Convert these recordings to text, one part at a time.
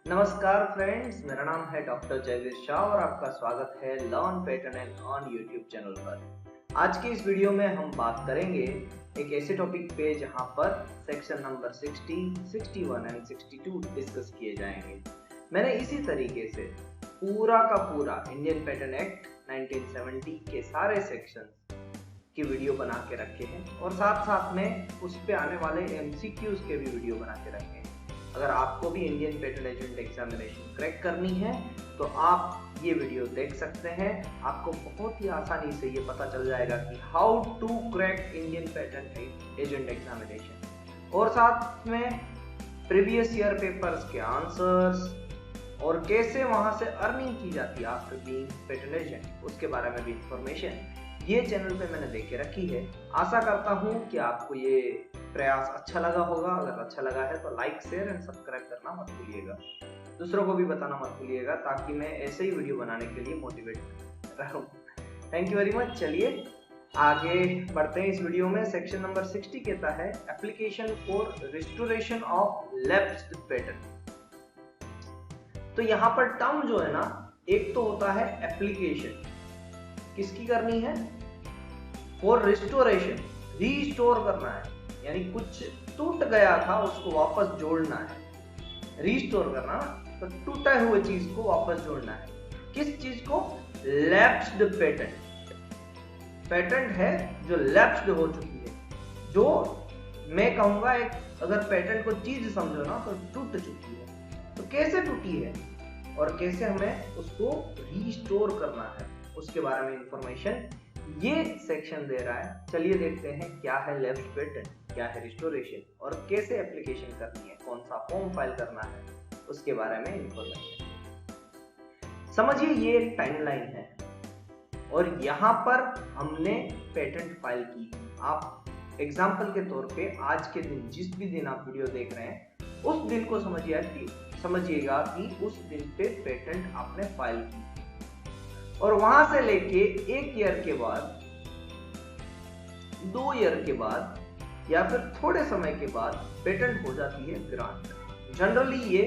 नमस्कार फ्रेंड्स, मेरा नाम है डॉक्टर जयवीर शाह और आपका स्वागत है learn pattern and on YouTube channel पर। आज की इस वीडियो में हम बात करेंगे एक ऐसे टॉपिक पे जहां पर सेक्शन नंबर 60, 61 एंड 62 डिस्कस किए जाएंगे। मैंने इसी तरीके से पूरा का पूरा इंडियन पैटर्न एक्ट 1970 के सारे सेक्शन की वीडियो बना के रखे हैं और साथ साथ में उस पे आने वाले MCQs के भी वीडियो बना के रखे हैं। अगर आपको भी Indian patent agent examination crack करनी है तो आप ये वीडियो देख सकते हैं। आपको बहुत ही आसानी से ये पता चल जाएगा कि how to crack Indian patent agent examination और साथ में प्रीवियस ईयर पेपर्स के आंसर्स और कैसे वहां से अर्निंग की जाती है आफ्टर बीइंग पैटर्न एजेंट, उसके बारे में भी इंफॉर्मेशन ये चैनल पे मैंने दे के रखी है। आशा करता हूँ कि आपको ये प्रयास अच्छा लगा होगा। अगर अच्छा लगा है तो लाइक, शेयर एंड सब्सक्राइब करना मत भूलिएगा। दूसरों को भी बताना मत भूलिएगा ताकि मैं ऐसे ही वीडियो बनाने के लिए मोटिवेट रहूं। Thank you very much. चलिए आगे बढ़ते हैं इस वीडियो में। सेक्शन नंबर 60 कहता है application for restoration of lapsed pattern. तो यहाँ पर टर्म जो है ना, एक तो होता है एप्लीकेशन, किसकी करनी है? फॉर रिस्टोरेशन, रीस्टोर करना है, यानी कुछ टूट गया था उसको वापस जोड़ना है। रीस्टोर करना तो टूटा हुए चीज को वापस जोड़ना है। किस चीज को? Lapsed pattern. पैटर्न है जो लैप्स्ड हो चुकी है, जो मैं कहूंगा एक, अगर पैटर्न को चीज समझो ना तो टूट चुकी है। तो कैसे टूटी है और कैसे हमें उसको रीस्टोर करना है, उसके बारे में इंफॉर्मेशन ये सेक्शन दे रहा है। चलिए देखते हैं क्या है लैप्स्ड पैटर्न, क्या है रिस्टोरेशन और कैसे एप्लीकेशन करनी है, कौन सा फॉर्म फाइल करना है, उसके बारे में इंफॉर्मेशन। समझिए ये एक टाइमलाइन है और यहाँ पर हमने पेटेंट फाइल की। आप एग्जाम्पल के तौर पे आज के दिन, जिस भी दिन आप वीडियो देख रहे हैं उस दिन को समझिएगा कि उस दिन पे पेटेंट आपने फाइल की और वहां से लेके 1 ईयर के बाद, 2 ईयर के बाद या फिर थोड़े समय के बाद पेटेंट हो जाती है ग्रांट। जनरली ये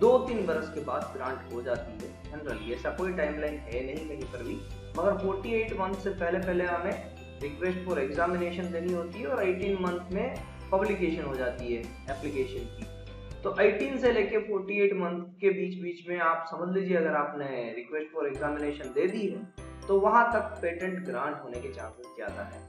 2-3 बरस के बाद ग्रांट हो जाती है। जनरली ऐसा कोई टाइमलाइन है नहीं कहीं पर भी, मगर 48 मंथ से पहले हमें रिक्वेस्ट फॉर एग्जामिनेशन देनी होती है और 18 मंथ में पब्लिकेशन हो जाती है एप्लीकेशन की। तो 18 से लेके 48 मंथ के बीच में आप समझ लीजिए, अगर आपने रिक्वेस्ट फॉर एग्जामिनेशन दे दी है तो वहां तक पेटेंट ग्रांट होने के चांसेस ज्यादा है।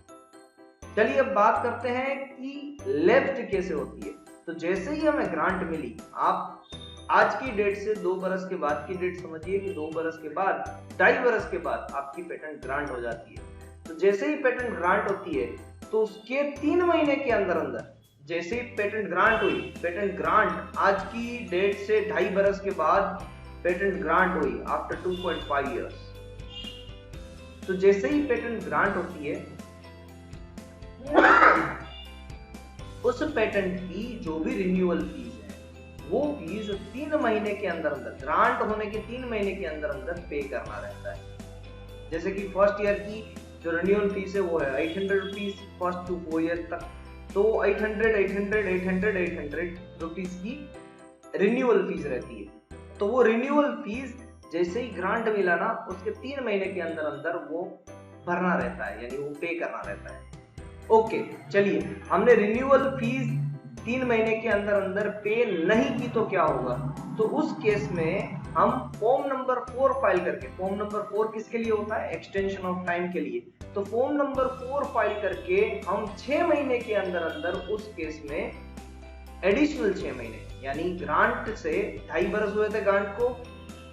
चलिए अब बात करते हैं कि लैप्स्ड कैसे होती है। तो जैसे ही हमें ग्रांट मिली, आप आज की डेट से 2 बरस के बाद की डेट समझिए कि 2 बरस के बाद, 2.5 बरस के बाद आपकी पेटेंट ग्रांट हो जाती है। तो जैसे ही पेटेंट ग्रांट होती है तो उसके 3 महीने के अंदर जैसे ही पेटेंट ग्रांट हुई, पेटेंट ग्रांट आज की डेट से 2.5 बरस के बाद पेटेंट ग्रांट हुई आफ्टर 2.5 इयर्स। तो जैसे ही पेटेंट ग्रांट होती है उस पेटेंट की जो भी रिन्यूअल फीस है वो फीस 3 महीने के अंदर ग्रांट होने के 3 महीने के अंदर पे करना रहता है। जैसे कि फर्स्ट ईयर की जो रिन्यूअल फीस है वो है 800 रुपीज फर्स्ट टू 4 ईयर तक। तो 800 रुपीज की रिन्यूअल फीस रहती है। तो वो रिन्यूअल फीस जैसे ही ग्रांट मिला ना, उसके 3 महीने के अंदर वो भरना रहता है, यानी वो पे करना रहता है। ओके, चलिए हमने रिन्यूअल फीस 3 महीने के अंदर पे नहीं की तो क्या होगा? तो उस केस में हम फॉर्म नंबर 4 फाइल करके, फॉर्म नंबर 4 किसके लिए होता है? एक्सटेंशन ऑफ टाइम के लिए। तो फॉर्म नंबर 4 फाइल करके हम 6 महीने के अंदर उस केस में एडिशनल 6 महीने, यानी ग्रांट से 2.5 बरस हुए थे ग्रांट को,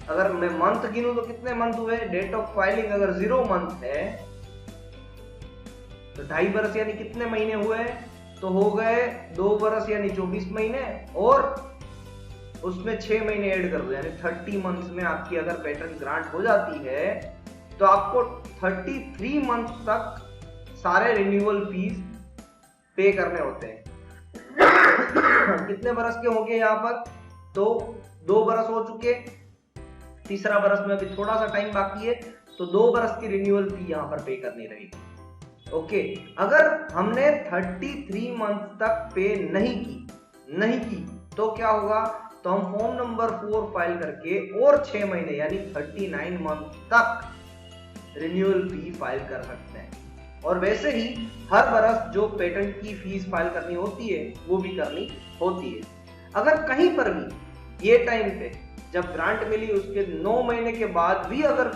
अगर मैं मंथ गिनूं तो कितने मंथ हुए? डेट ऑफ फाइलिंग अगर 0 मंथ है तो 2.5 बरस यानी कितने महीने हुए? तो हो गए 2 बरस यानी 24 महीने और उसमें 6 महीने ऐड कर दो, यानी 30 मंथ्स में आपकी अगर पेटेंट ग्रांट हो जाती है तो आपको 33 मंथ तक सारे रिन्यूअल फीस पे करने होते हैं। कितने बरस के होंगे यहाँ पर? तो 2 बरस हो चुके, तीसरा बरस में अभी थोड़ा सा टाइम बाकी है, तो 2 बरस की रिन्यूअल फी यहाँ पर पे करनी रहेगी। ओके, अगर हमने 33 मंथ तक पे नहीं की तो क्या होगा? तो हम फॉर्म नंबर 4 फाइल करके और 6 महीने यानी 39 मंथ तक रिन्यूअल फी फाइल कर सकते हैं। और वैसे ही हर बरस जो पेटेंट की फीस फाइल करनी होती है वो भी करनी होती है। अगर कहीं पर भी ये टाइम पे जब ग्रांट मिली उसके 9 महीने के बाद भी अगर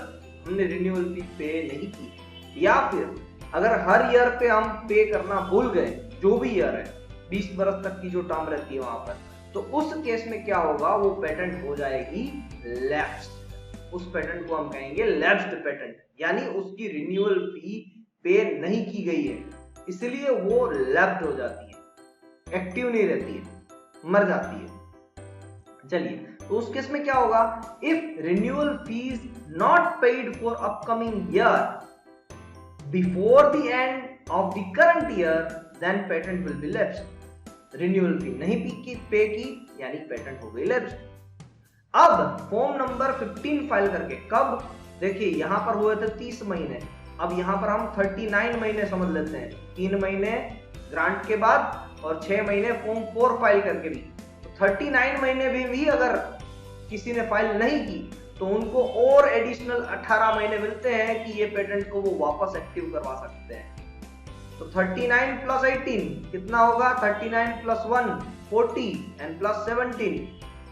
हमने रिन्यूअल फी पे नहीं की, या फिर अगर हर ईयर पे हम पे करना भूल गए, जो भी ईयर है 20 बरस तक की जो टर्म रहती है वहां पर, तो उस केस में क्या होगा, वो पेटेंट हो जाएगी लैप्स्ड। उस पेटेंट को हम कहेंगे लैप्स्ड पेटेंट, यानी उसकी रिन्यूअल फी पे नहीं की गई है, इसलिए वो लैप्स्ड हो जाती है, एक्टिव नहीं रहती है, मर जाती है। चलिए, तो उस केस में क्या होगा, if renewal fee not paid for upcoming year before the end of the current year then patent will be lapsed. Renewal fee नहीं पे की यानी पेटेंट हो गई लैप्स्ड। अब फॉर्म नंबर 15 फाइल करके, कब, देखिए यहां पर हुए थे 30 महीने, अब यहां पर हम 39 महीने समझ लेते हैं, 3 महीने ग्रांट के बाद और 6 महीने फॉर्म 4 फाइल करके भी। 39 महीने भी अगर किसी ने फाइल नहीं की तो उनको और एडिशनल 18 महीने मिलते हैं कि ये पेटेंट को वो वापस एक्टिव करवा सकते हैं। तो 39 प्लस 18 कितना होगा, 39 प्लस 1 40 एंड प्लस 17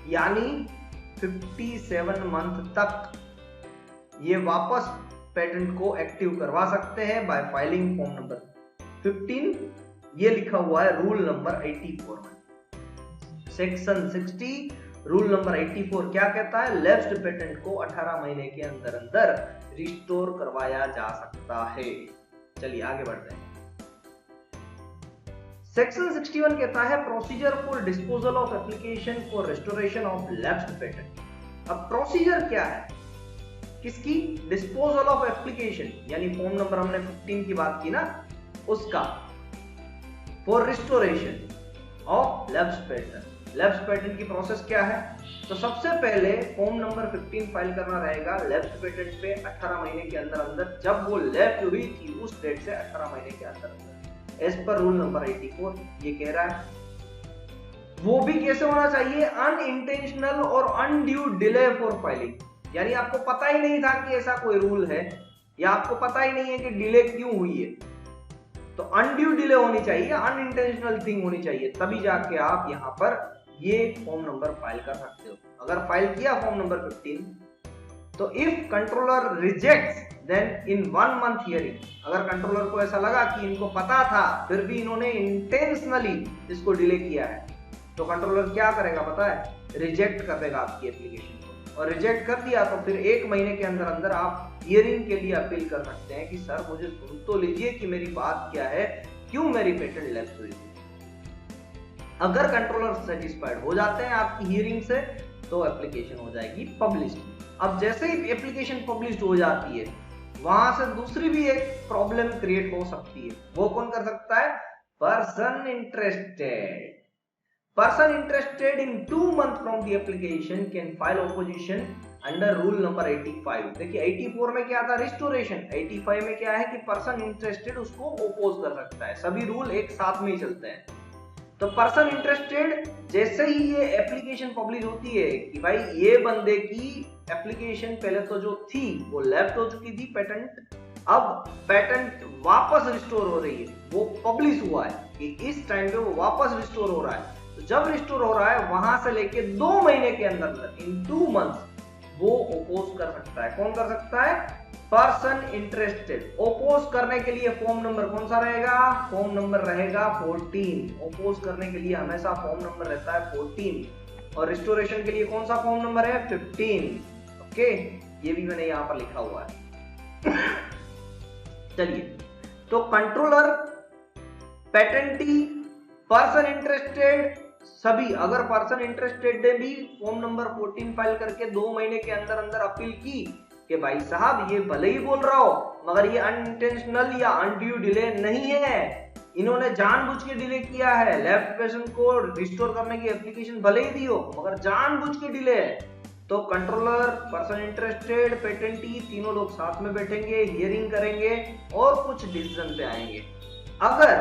यानी 57 मंथ तक ये वापस पेटेंट को एक्टिव करवा सकते हैं बाय फाइलिंग फॉर्म नंबर 15। ये लिखा हुआ है रूल नंबर 84 में। सेक्शन 60 रूल नंबर 84 क्या कहता है, लैप्स्ड पेटेंट को 18 महीने के अंदर अंदर रिस्टोर करवाया जा सकता है। चलिए आगे बढ़ते हैं। सेक्शन 61 कहता है procedure for disposal of application for restoration of lapsed patent. अब प्रोसीजर क्या है किसकी, डिस्पोजल ऑफ एप्लीकेशन, यानी फॉर्म नंबर हमने 15 की बात की ना, उसका for restoration of lapsed patent. Lapsed patent की प्रोसेस क्या है, तो सबसे पहले फॉर्म नंबर 15 फाइल करना रहेगा लैप्स्ड पेटेंट पे 18 महीने के अंदर अंदर, जब वो लैप्स्ड हुई थी उस डेट से 18 महीने के अंदर अंदर, एज पर रूल नंबर 84 ये कह रहा है। वो भी कैसे होना चाहिए, अनइंटेंशनल और अनड्यू डिले फॉर फाइलिंग, यानी आपको पता ही नहीं था कि ऐसा कोई रूल है, या आपको पता ही नहीं है कि डिले क्यों हुई है, तो अनड्यू डिले होनी चाहिए, अनइंटेंशनल थिंग होनी चाहिए, तभी जाके आप यहाँ पर ये फॉर्म नंबर फाइल कर सकते हो। अगर फाइल किया फॉर्म नंबर 15, तो if controller rejects then in 1 month hearing, अगर कंट्रोलर को ऐसा लगा कि इनको पता था फिर भी इन्होंने इंटेंशनली इसको डिले किया है, तो कंट्रोलर क्या करेगा पता है, रिजेक्ट कर देगा आपकी एप्लीकेशन को, और रिजेक्ट कर दिया तो फिर 1 महीने के अंदर अंदर आप हियरिंग के लिए अपील कर सकते हैं कि सर मुझे सुन तो लीजिए कि मेरी बात क्या है, क्यों मेरी पेटेंट लैप्स हुई। अगर कंट्रोलर सेटिस्फाइड हो जाते हैं आपकी हियरिंग से तो एप्लीकेशन हो जाएगी पब्लिश्ड। अब जैसे ही एप्लीकेशन पब्लिश्ड हो जाती है वहां से दूसरी भी एक प्रॉब्लम क्रिएट हो सकती है, वो कौन कर सकता है, person interested. Person interested in 2 months from the application can file opposition under rule number 85। देखिए 84 में क्या था, रिस्टोरेशन, 85 में क्या है कि पर्सन इंटरेस्टेड उसको ओपोज कर सकता है, सभी रूल एक साथ में ही चलते हैं। तो पर्सन इंटरेस्टेड जैसे ही ये एप्लीकेशन पब्लिश होती है कि भाई ये बंदे की एप्लीकेशन पहले तो जो थी वो लेफ्ट हो चुकी थी पेटेंट, अब पेटेंट वापस रिस्टोर हो रही है, वो पब्लिश हुआ है कि इस टाइम पे वो वापस रिस्टोर हो रहा है, तो जब रिस्टोर हो रहा है वहां से लेके 2 महीने के अंदर इन 2 मंथ्स वो ओपोज कर सकता है। कौन कर सकता है, पर्सन इंटरेस्टेड। ओपोज करने के लिए फॉर्म नंबर कौन सा रहेगा, फॉर्म नंबर रहेगा 14। ओपोज करने के लिए हमेशा फॉर्म नंबर रहता है 14, और रिस्टोरेशन के लिए कौन सा फॉर्म नंबर है, 15। ओके, ये भी मैंने यहां पर लिखा हुआ है। चलिए, तो कंट्रोलर, पेटेंटी, पर्सन इंटरेस्टेड, सभी, अगर पर्सन इंटरेस्टेड ने भी फॉर्म नंबर 14 फाइल करके 2 महीने के अंदर अंदर अपील की कि भाई साहब ये भले ही बोल रहा हो मगर ये अनइंटेंशनल या अनड्यू डिले नहीं है, इन्होंने जानबूझ के डिले किया है, लेफ्ट पेशेंट को रिस्टोर करने की एप्लीकेशन भले ही दी हो मगर जानबूझ के डिले है, तो कंट्रोलर, पर्सन इंटरेस्टेड, पेटेंटी तीनों लोग साथ में बैठेंगे, हियरिंग करेंगे और कुछ डिसीजन पे आएंगे। अगर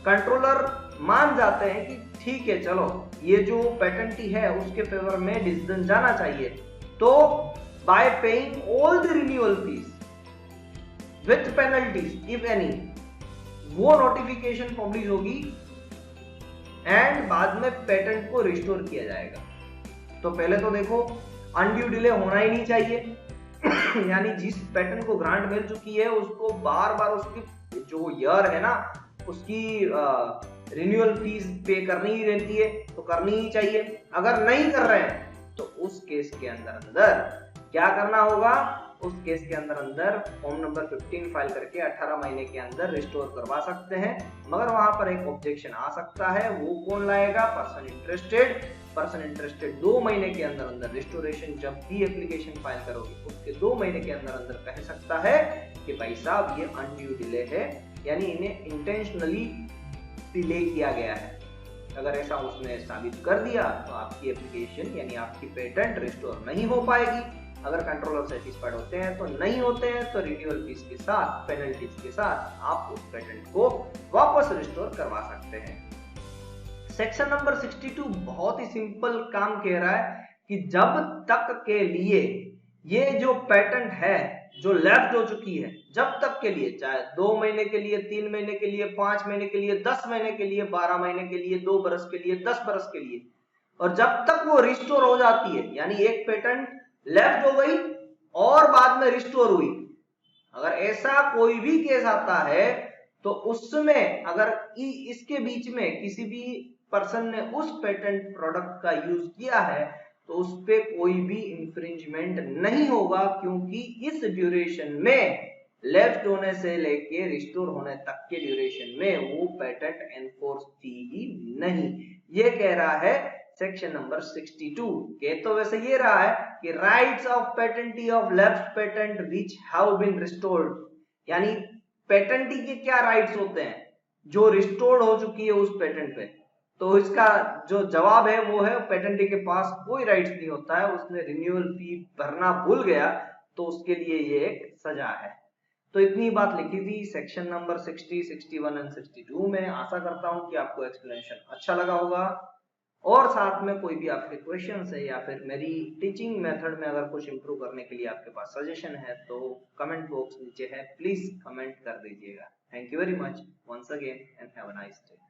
कंट्रोलर मान जाते हैं कि ठीक है चलो ये जो पेटेंटी है उसके फेवर में डिसीजन जाना चाहिए, तो bye paying all the renewal fees with penalties if any, वो नोटिफिकेशन पब्लिश होगी एंड बाद में पेटेंट को रिस्टोर किया जाएगा। तो पहले तो देखो अनड्यू डिले होना ही नहीं चाहिए यानी जिस पेटेंट को ग्रांट मिल चुकी है उसको बार बार उसकी जो ईयर है ना उसकी रिन्यूअल फीस पे करनी ही रहती है, तो करनी ही चाहिए। अगर नहीं कर रहे हैं तो उस केस के अंदर क्या करना होगा, उस केस के अंदर फॉर्म नंबर 15 फाइल करके 18 महीने के अंदर रिस्टोर करवा सकते हैं। मगर वहां पर एक ऑब्जेक्शन आ सकता है, वो कौन लाएगा, पर्सन इंटरेस्टेड 2 महीने के अंदर रिस्टोरेशन जब भी एप्लीकेशन फाइल करोगे उसके 2 महीने के अंदर कह सकता है कि भाई साहब ये अनड्यू डिले है, यानी इन्हें इंटेंशनली डिले किया गया है। अगर ऐसा उसने साबित कर दिया तो आपकी एप्लीकेशन यानी आपकी पेटेंट रिस्टोर नहीं हो पाएगी। अगर कंट्रोलर सेटिस्फाइड होते हैं तो नहीं होते हैं तो रिन्यूअल फीस के साथ पेनल्टीज के साथ आप उस पेटेंट को वापस रिस्टोर करवा सकते हैं। सेक्शन नंबर 62 बहुत ही सिंपल काम कह रहा है कि जब तक के लिए ये जो पेटेंट है जो लेफ्ट हो चुकी है, जब तक के लिए, चाहे 2 महीने के लिए, 3 महीने के लिए, 5 महीने के लिए, 10 महीने के लिए, 12 महीने के लिए, 2 बरस के लिए, 10 बरस के लिए, और जब तक वो रिस्टोर हो जाती है, यानी एक पेटेंट लेफ्ट हो गई और बाद में रिस्टोर हुई, अगर ऐसा कोई भी केस आता है तो उसमें अगर इसके बीच में किसी भी पर्सन ने उस पेटेंट प्रोडक्ट का यूज किया है तो उस पे कोई भी इंफ्रिंजमेंट नहीं होगा, क्योंकि इस ड्यूरेशन में लेफ्ट होने से लेके रिस्टोर होने तक के ड्यूरेशन में वो पेटेंट एनफोर्स थी ही नहीं। ये कह रहा है सेक्शन नंबर 62। कह तो वैसे ये रहा है कि rights of patentee of left patent which have been restored, यानी पेटेंटी के क्या राइट्स होते हैं जो रिस्टोर्ड हो चुकी है उस पेटेंट पे। तो इसका जो जवाब है वो है पेटेंटी के पास कोई राइट्स नहीं होता है, उसने रिन्यूअल फी भरना भूल गया तो उसके लिए ये एक सजा है। तो इतनी बात लिखी थी सेक्शन नंबर 60, 61 एंड 62 में। आशा करता हूं कि आपको एक्सप्लेनेशन अच्छा लगा होगा, और साथ में कोई भी आपके क्वेश्चंस है या फिर मेरी टीचिंग मेथड में अगर कुछ इंप्रूव करने के लिए आपके पास सजेशन है तो कमेंट बॉक्स नीचे है, प्लीज कमेंट कर दीजिएगा। Thank you very much once again and have a nice day.